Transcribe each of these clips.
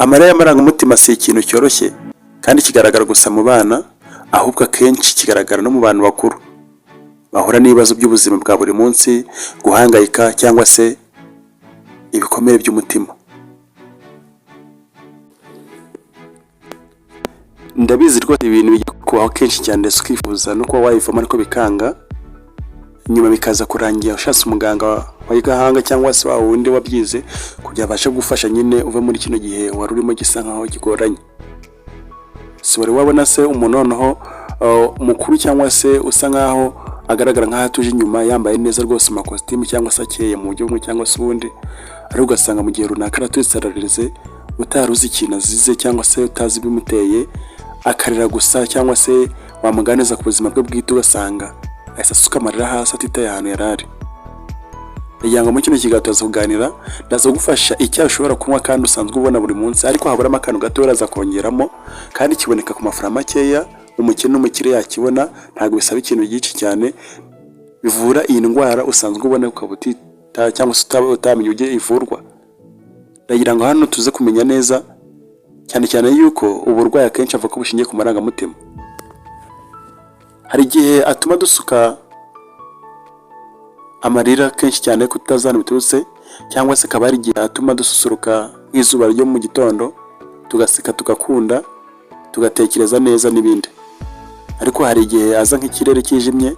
Amarira y'amarangamutima si ikintu cyoroshye kandi kigaragara gusa mu bana, ahubwo akenshi kigaragara no mu bantu bakuru bahura n'ibibazo by'ubuzima bwa buri munsi, guhangayika cyangwa se ibikomere by'umutima. Ndabizi rwose ibintu bijya kubaho kenshi cyane ndetse ukifuza no kuba wayivamo ariko bikanga, nyuma bikaza kurangira ushatse umuganga w'igahanga cyangwa se wa wundi wabyize kugira abashe gufasha nyine uve muri kino gihe wari urimo gisa nkaho kigoranye. Si wari wabona se umuntu noneho mukuru cyangwa se usa nkaho agaragara nkaho atuje inyuma yambaye neza rwose amakositimu cyangwa se akeye mu buryo bumwe cyangwa se ubundi, ariko ugasanga mu gihe runaka aratwisararize utaruzi ikintu azize cyangwa se utazi ibimuteye, akarira gusa cyangwa se wamuganiza ku buzima bwe bwite ugasanga ahise asuka amarira hasi atitaye ahantu yari ari. Kugira ngo muri kino kiganiro tuza kuganira, ndaza gufasha icyayi ushobora kunywa kandi usanzwe ubona buri munsi ariko haburamo akantu gato uraza kongeramo kandi kiboneka ku mafaranga makeya, umukene n'umukire yakibona, ntabwo bisaba ikintu byinshi cyane, bivura iyi ndwara usanzwe ubona ukaba utita cyangwa se utamenya uburyo ivurwa. Ndagira ngo hano tuze kumenya neza cyane cyane yuko uburwayi akenshi avuga ko bushingiye ku marangamutima. Hari igihe atuma dusuka amarira kenshi cyane kutazana biturutse, cyangwa se akaba ari igihe atuma dususuruka nk'izuba ryo mu gitondo, tugaseka tugakunda, tugatekereza neza n'ibindi. Ariko hari igihe aza nk'ikirere kijimye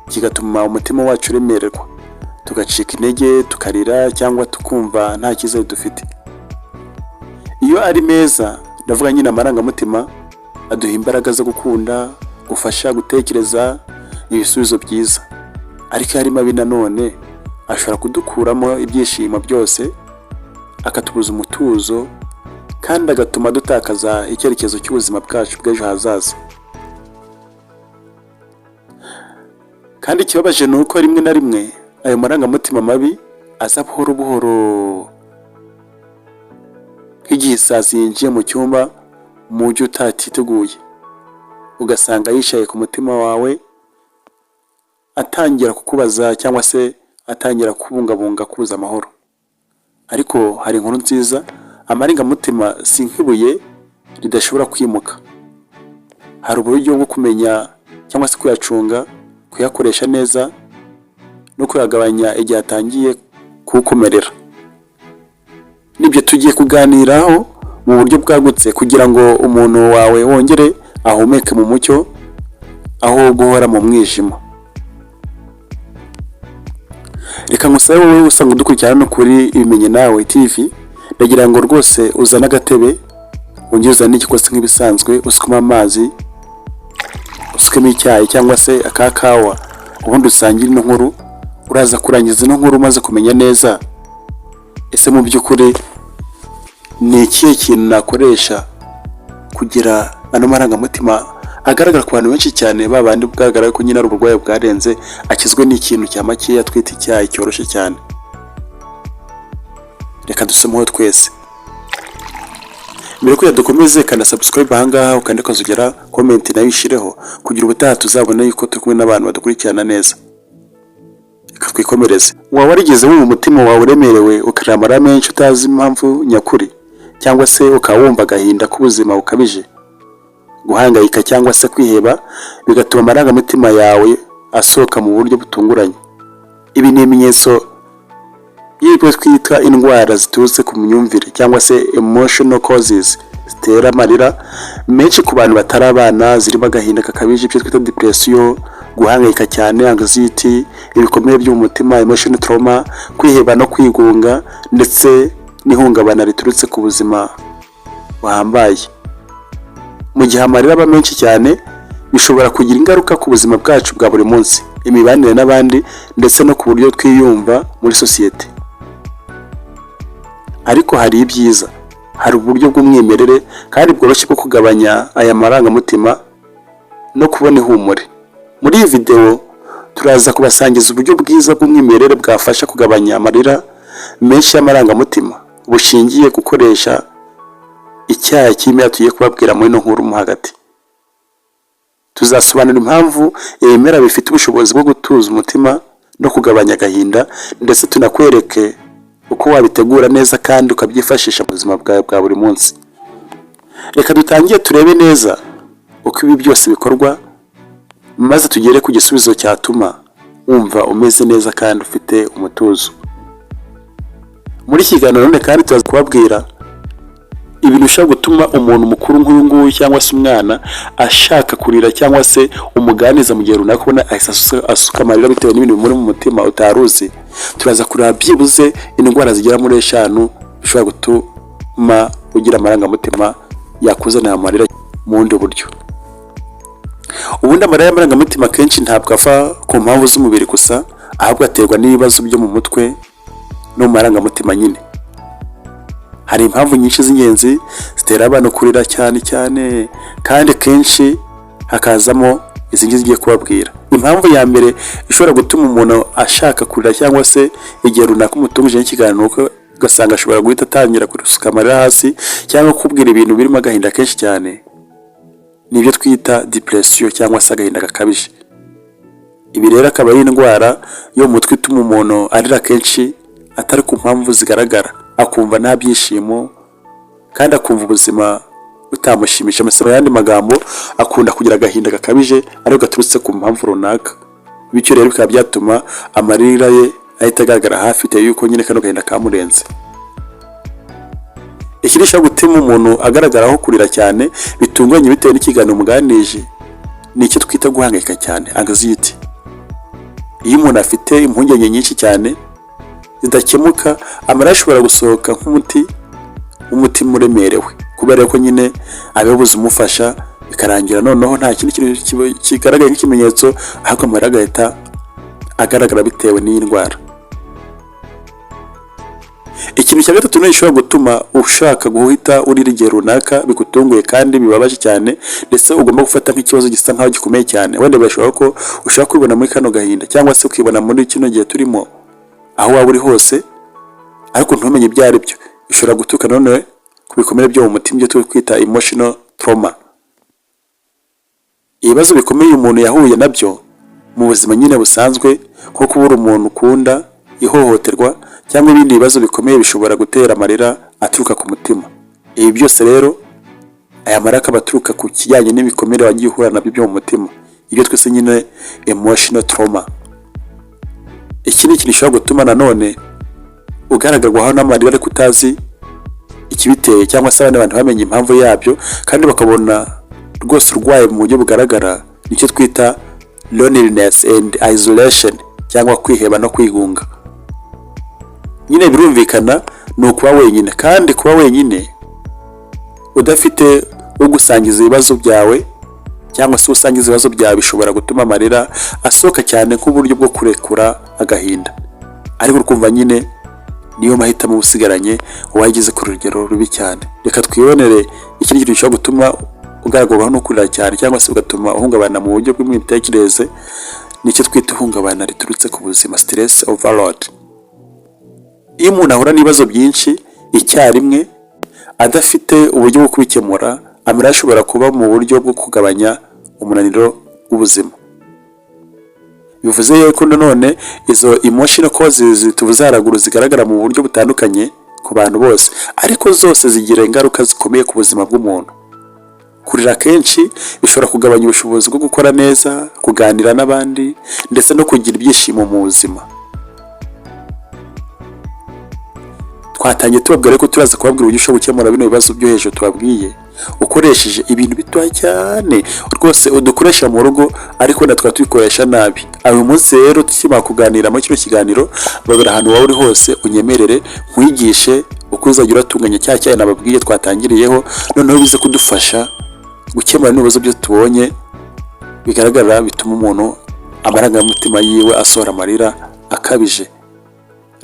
kigatuma umutima wacu uremererwa, tugacika intege, tukarira cyangwa tukumva nta cyizere dufite. Iyo ari meza, ndavuga nyine amarangamutima aduha imbaraga zo gukunda, gufasha gutekereza ibisubizo byiza. Ariko hari mabi nanone ashobora kudukuramo ibyishimo byose, akatubuza umutuzo kandi agatuma dutakaza icyerekezo cy'ubuzima bwacu bw'ejo hazaza. Kandi ikibabaje ni uko rimwe na rimwe ayo marangamutima mabi aza buhoro buhoro, nk'igihe isazi yinjiye mu cyumba mu buryo utatiteguye, ugasanga yicaye ku mutima wawe atangira kukubaza cyangwa se atangira kubungabunga kubuza amahoro. Ariko hari inkuru nziza, amarangamutima si nk'ibuye ridashobora kwimuka. Hari uburyo bwo kumenya cyangwa se kuyacunga, kuyakoresha neza no kuyagabanya igihe atangiye kukumerera. Nibyo tugiye kuganiraho mu buryo bwagutse kugira ngo umuntu wawe wongere ahumeke mu mucyo aho guhora mu mwijima. Reka ngusabe wowe usanga udukurikirana no kuri Ibimenye Nawe TV, ndagira ngo rwose uzane agatebe, wongere uzane igikosi nk'ibisanzwe, usukemo amazi, usukemo icyayi cyangwa se akakawa, ubundi usangire ino nkuru. Uraza kurangiza ino nkuru umaze kumenya neza ese mu by'ukuri ni ikihe kintu nakoresha kugira ano marangamutima agaragara ku bantu benshi cyane, babandi bwagaragara ko nyine ari uburwayi bwarenze, akizwe n'ikintu cya makeya twita icyayi cyoroshye cyane. Reka dusomeho twese. Mbere ko dukomeze, kana subscribe ahangaha ukande ukazugera comment nayo ishireho kugira ubutaha tuzabona yuko turi kumwe n'abantu badukurikirana neza. Reka twikomereze. Waba warigeze mu mutima wawe uremerewe ukarira amarira menshi utazi impamvu nyakuri, cyangwa se ukawumva agahinda k'ubuzima bukabije, guhangayika cyangwa se kwiheba bigatuma amarangamutima yawe asohoka mu buryo butunguranye. Ibi ni ibimenyetso y'ibyo twita indwara ziturutse ku myumvire cyangwa se emotional causes zitera amarira menshi ku bantu batari abana, zirimo agahinda kakabije, ibyo twita depression, guhangayika cyane, anxiety, ibikomere by'umutima, emotional trauma, kwiheba no kwigunga, ndetse n'ihungabana riturutse ku buzima buhambaye. Mu gihe amarira aba menshi cyane, bishobora kugira ingaruka ku buzima bwacu bwa buri munsi, imibanire n'abandi, ndetse no ku buryo twiyumva muri sosiyete. Ariko hari ibyiza, hari uburyo bw'umwimerere kandi bworoshye bwo kugabanya aya marangamutima no kubona ihumure. Muri iyi video turaza kubasangiza uburyo bwiza bw'umwimerere bwafasha kugabanya amarira menshi y'amarangamutima, bushingiye gukoresha icyayi cy'imera tugiye kubabwira muri ino nkuru mo hagati. Tuzasobanura impamvu ibimera bifite ubushobozi bwo gutuza umutima no kugabanya agahinda, ndetse tunakwereke uko wabitegura neza kandi ukabyifashisha mu buzima bwawe bwa buri munsi. Reka dutangiye turebe neza uko ibi byose bikorwa, maze tugere ku gisubizo cyatuma wumva umeze neza kandi ufite umutuzo. Muri iki kiganiro none kandi turaza kubabwira ibintu bishobora gutuma umuntu mukuru nk'uyu nguyu cyangwa se umwana ashaka kurira cyangwa se umuganiza mu gihe runaka ubona asuka amarira bitewe n'ibintu bimuri mu mutima utaruzi. Turaza kureba byibuze indwara zigera muri 5 bishobora gutuma ugira amarangamutima yakuzanira amarira mu bundi buryo. Ubundi amarira y'amarangamutima kenshi ntabwo ava ku mpamvu z'umubiri gusa, ahubwo aterwa n'ibibazo byo mu mutwe no mu marangamutima nyine. Hari impamvu nyinshi z'ingenzi zitera abantu kurira cyane kandi kenshi hakazamo izi ngiye kubabwira. Impamvu ya mbere ishobora gutuma umuntu ashaka kurira cyangwa se igihe runaka umutungije n'ikiganiro uko ugasanga ashobora guhita atangira kurusuka amarira hasi cyangwa kubwira ibintu birimo agahinda kenshi cyane, nibyo twita depression cyangwa se agahinda gakabije. Ibi rero akaba ari indwara yo mu mutwe ituma umuntu arira kenshi atari ku mpamvu zigaragara, akumva nta byishimo kandi akumva ubuzima butamushimisha. Mu yandi magambo, akunda kugira agahinda gakabije ariko gaturutse ku mpamvu runaka, bityo rero bikaba byatuma amarira ye ahita agaragara hafi bitewe yuko nyine kano gahinda kamurenze. Ikindi gishobora gutuma umuntu agaragaraho kurira cyane bitunganye bitewe n'ikiganiro umuganije ni icyo twita guhangayika cyane, anxiety. Iyo umuntu afite impungenge nyinshi cyane zidakemuka, amarira ashobora gusohoka nk'umutima uremerewe, kubera ko nyine ababuze umufasha bikarangira noneho nta kindi kintu kigaragaye nk'ikimenyetso, ahubwo amarira agahita agaragara bitewe n'iyi ndwara. Ikintu cya gatatu gishobora gutuma ushaka guhita urira igihe runaka bigutunguye kandi bibabaje cyane, ndetse ugomba gufata nk'ikibazo gisa nkaho gikomeye cyane. Wenda birashoboka ko ushaka kwibona muri kano gahinda cyangwa se ukibona muri kino gihe turimo aho waba uri hose, ariko ntumenye ibyo ari byo. Bishobora guturuka none ku bikomere byo mu mutima, byo twita emotional trauma. Ibibazo bikomeye umuntu yahuye nabyo mu buzima nyine busanzwe, nko kubura umuntu ukunda, ihohoterwa cyangwa ibindi bibazo bikomeye bishobora gutera amarira aturuka ku mutima. Ibi byose rero, aya marira akaba aturuka ku kijyanye n'ibikomere wagiye uhura nabyo byo mu mutima, ibyo twese nyine emotional trauma. Iki ni ikintu gishobora gutuma nanone ugaragarwaho n'amarira ariko utazi ikibiteye, cyangwa se abandi bantu bamenye impamvu yabyo kandi bakabona rwose urwaye mu buryo bugaragara. Nicyo twita loneliness and isolation, cyangwa kwiheba no kwigunga. Nyine birumvikana ni ukuba wenyine, kandi kuba wenyine udafite ugusangiza ibibazo byawe cyangwa se usangiza ibibazo byawe bishobora gutuma amarira asohoka cyane nk'uburyo bwo kurekura agahinda. Ariko ukumva nyine niyo mahitamo usigaranye wageze ku rugero rubi cyane. Reka twibonere ikindi kintu gishobora gutuma ugaragaraho no kurira cyane cyangwa se ugatuma uhungabana mu buryo bw'imitekerereze, nicyo twita ihungabana riturutse ku buzima, stress overload. Iyo umuntu ahura n'ibibazo byinshi icyarimwe adafite uburyo bwo kubikemura, amarira ashobora kuba mu buryo bwo kugabanya umunaniro w'ubuzima. Bivuze yuko nanone izo emotional causes tuvuze haraguru zigaragara mu buryo butandukanye ku bantu bose, ariko zose zigira ingaruka zikomeye ku buzima bw'umuntu. Kurira kenshi bishobora kugabanya ubushobozi bwo gukora neza, kuganira n'abandi, ndetse no kugira ibyishimo mu buzima. Twatangiye tubabwira ko turaza kubabwira uburyo ushobora gukemura bino bibazo byo hejuru tubabwiye ukoresheje ibintu bitoya cyane rwose udukoresha mu rugo, ariko natwe tubikoresha nabi. Uyu munsi rero tukimara kuganira muri kino kiganiro, babera ahantu waba uri hose unyemerere nkwigishe uko uzajya uratunganya cya cyayi nababwiye twatangiriyeho, noneho bize kudufasha gukemura n'ibibazo byo tubonye bigaragara bituma umuntu amarangamutima yiwe asohora amarira akabije.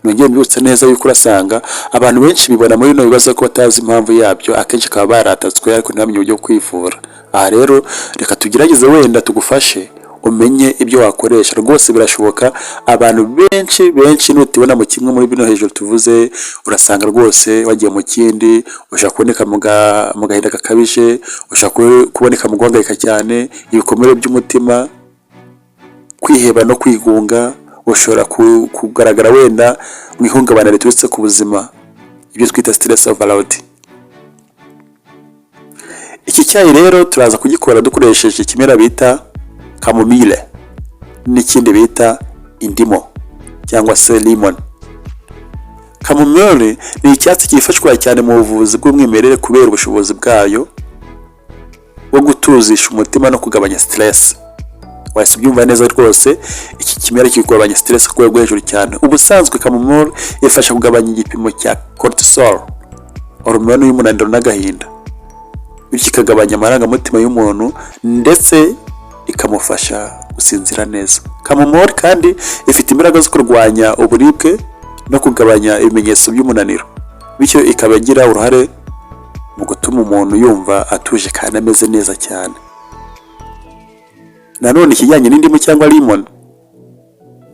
Nongeye mbibutsa neza yuko urasanga abantu benshi bibona muri bino bibazo ko batazi impamvu yabyo, akenshi akaba baratatswe ariko ntibamenye uburyo bwo kwivura. Aha rero reka tugerageze wenda tugufashe umenye ibyo wakoresha. Rwose birashoboka, abantu benshi nutibona mu kimwe muri bino hejuru tuvuze, urasanga rwose wagiye mu kindi, ushaka kuboneka mu gahinda gakabije, ushaka kuboneka mu guhangayika cyane, ibikomere by'umutima, kwiheba no kwigunga, bushobora kugaragara wenda mu ihungabana riturutse ku buzima, ibyo twita stress overload. Iki cyayi rero turaza kugikora dukoresheje ikimera bita chamomile n'ikindi bita indimu cyangwa se lemon. Chamomile ni icyatsi cyifashishwa cyane mu buvuzi bw'umwimerere kubera ubushobozi bwayo bwo gutuzisha umutima no kugabanya stress. Wahise ubyumva neza rwose, iki kimera kigabanya stress ku rwego hejuru cyane. Ubusanzwe chamomile ifasha kugabanya igipimo cya cortisol, hormone y'umunaniro n'agahinda, bityo ikagabanya amarangamutima y'umuntu ndetse ikamufasha gusinzira neza. Chamomile kandi ifite imbaraga zo kurwanya uburibwe no kugabanya ibimenyetso by'umunaniro, bityo ikaba igira uruhare mu gutuma umuntu yumva atuje kandi ameze neza cyane. Nanone ikijyanye n'indimu cyangwa lemon,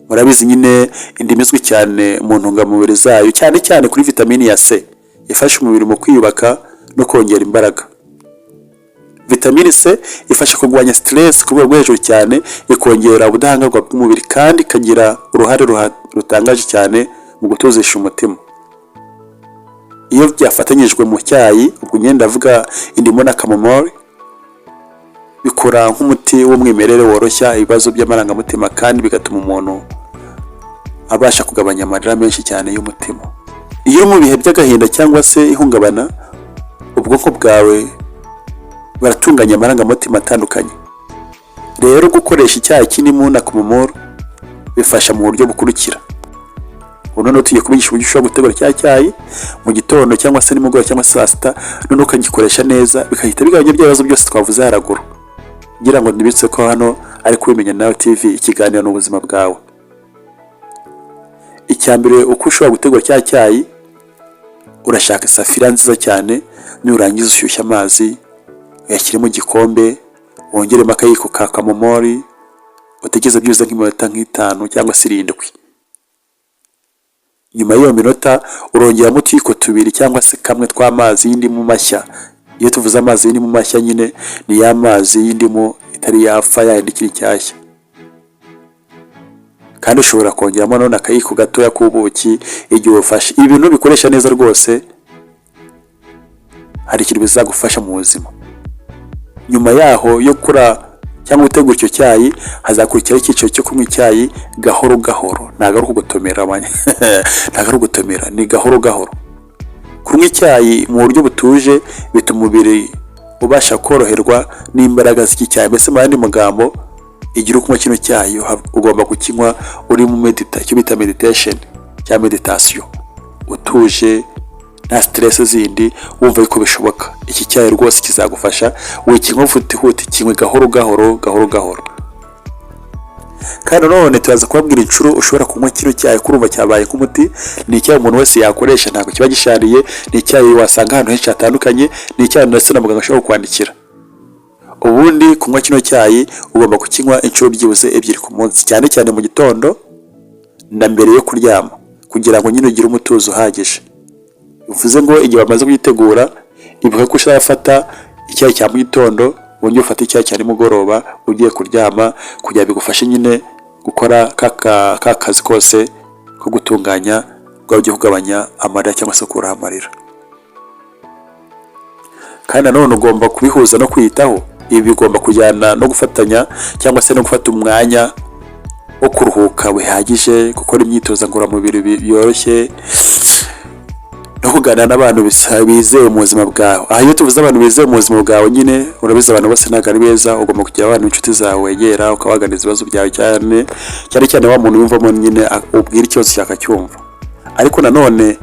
murabizi nyine indimu izwi cyane mu ntungamubiri zayo, cyane cyane kuri vitamini ya C ifasha umubiri mu kwiyubaka no kongera imbaraga. Vitamini C ifasha kurwanya stress ku rwego hejuru cyane, ikongera ubudahangarwa bw'umubiri kandi ikagira uruhare rutangaje cyane mu gutuzisha umutima. Iyo byafatanyijwe mu cyayi, ubwo nyine ndavuga indimu na chamomile, bikora nk'umuti w'umwimerere woroshya ibibazo by'amarangamutima kandi bigatuma umuntu abasha kugabanya amarira menshi cyane y'umutima. Iyo uri mu bihe by'agahinda cyangwa se ihungabana, ubwonko bwawe baratunganya amarangamutima atandukanye. Rero gukoresha icyayi cy'indimu na chamomile bifasha mu buryo bukurikira. Noneho tugiye kubigisha uburyo ushobora gutegura cya cyayi mu gitondo cyangwa se nimugoroba cyangwa saa sita, noneho ukagikoresha neza bikahita bigabanya ibibazo byose twavuze haraguru. Ngira ngo ndibitse ko hano ari kubimenya nawe TV, ikiganiro n'ubuzima bwawe. Icyambere, uko ushobora gutegura cya cyayi, urashaka isafuriya nziza cyane, nurangiza ushyushya amazi uyashyire mu gikombe, wongeremo akayiko ka chamomile, utegeze byibuze nk'iminota 5 cyangwa se 7. Nyuma y'iyo minota urongeramo utuyiko 2 cyangwa se kamwe tw'amazi y'indimu mashya. Iyo tuvuze amazi y'indimu mashya nyine ni ya mazi y'indimu itari yapfa yandi ikiri cyashya. Kandi ushobora kongeramo none akayiko gatoya k'ubuki igihe ufashe. Ibi bintu bikoresha neza rwose, hari ikintu bizagufasha mu buzima. Nyuma yaho yo kura cyangwa gutegura icyo cyayi, hazakurikiraho icyiciro cyo kunywa icyayi gahoro gahoro. Ntago ari kugutomera ntago ari kugutomera, ni gahoro gahoro. Kunywa icyayi mu buryo butuje bituma umubiri ubasha koroherwa n'imbaraga z'iki cyayi. Mbese mu yandi magambo, igihe ukunywa kino cyayi ugomba kukinywa uri mu icyo bita meditation cyangwa meditation, utuje nta stress zindi, wumva yuko bishoboka. Iki cyayi rwose kizagufasha, wikinywa huti kinywe gahoro gahoro gahoro gahoro. Kandi none turaza kubabwira inshuro ushobora kunywa kino cyayi kurumva cyabaye nk'umuti. Ni icyayi umuntu wese yakoresha, ntabwo kiba gishariye, ni icyayi wasanga ahantu henshi hatandukanye, ni icyayi ndetse na muganga ashobora kukwandikira. Ubundi kunywa kino cyayi ugomba kukinywa inshuro byibuze 2 ku munsi, cyane cyane mu gitondo na mbere yo kuryama, kugira ngo nyine ugire umutuzo uhagije. Bivuze ngo igihe bamaze kugitegura, ibuka ko ushafata icyayi cya mu gitondo, wongeye ufata icyayi cya nimugoroba ugiye kuryama, kugira bigufashe nyine gukora kazi kose ko gutunganya bwawe kugabanya amarira cyangwa se kuraha amarira. Kandi nanone ugomba kubihuza no kwiyitaho. Ibi bigomba kujyana no gufatanya cyangwa se no gufata umwanya wo kuruhuka bihagije, gukora imyitozo ngororamubiri yoroshye, no kuganira n'abantu bizewe mu buzima bwawe. Aha iyo tuvuze abantu bizewe mu buzima bwawe nyine urabizi abantu bose ntabwo ari beza. Ugomba kugira abantu inshuti zawe wegera, ukabaganiriza ibibazo byawe cyane wa muntu wumvamo nyine ubwira ikibazo cyakacyumva. Ariko nanone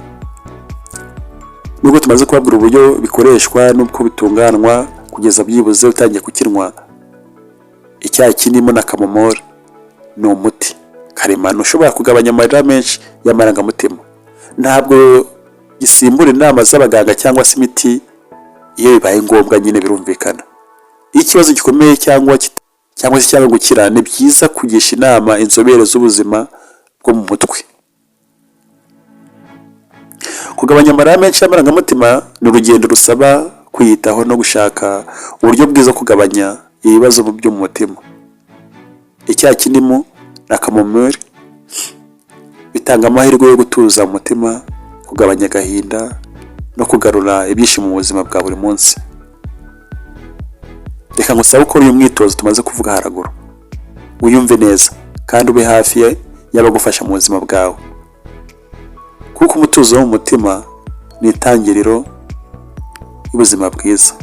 nubwo tumaze kubabwira uburyo bikoreshwa n'uko bitunganwa kugeza byibuze utangiye kukinywa, icyayi kinimo na chamomile ni umuti karemano ushobora kugabanya amarira menshi y'amarangamutima. Ntabwo gisimbura inama z'abaganga cyangwa se imiti iyo bibaye ngombwa, nyine birumvikana. Iyo ikibazo gikomeye cyangwa se cyangwa gukira, ni byiza kugisha inama inzobere z'ubuzima bwo mu mutwe. Kugabanya amarira menshi y'amarangamutima ni urugendo rusaba kwiyitaho no gushaka uburyo bwiza kugabanya ibibazo byo mu mutima. Icyayi kinimo na chamomile bitanga amahirwe yo gutuza umutima, kugabanya agahinda no kugarura ibyishimo mu buzima bwa buri munsi. Reka ngusaba gukora uyu mwitozo tumaze kuvuga haraguru, wiyumve neza kandi ube hafi y'abagufasha mu buzima bwawe, kuko umutuzo wo mu mutima ni itangiriro y'ubuzima bwiza.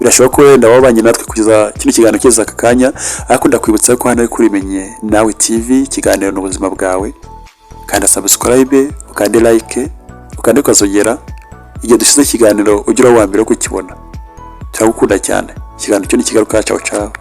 Birashoboka ko wenda wabanye natwe kugeza kino kiganiro kigeze aka kanya, ariko ndakwibutsa ko hano ari kuri Menye Nawe TV, ikiganiro n'ubuzima bwawe. Kanda subscribe, ukande like, ukande ukazogera, igihe dushyize ikiganiro ugira wa mbere wo kukibona. Turagukunda cyane. Ikiganiro cyo ni kigaruka. Ciao ciao.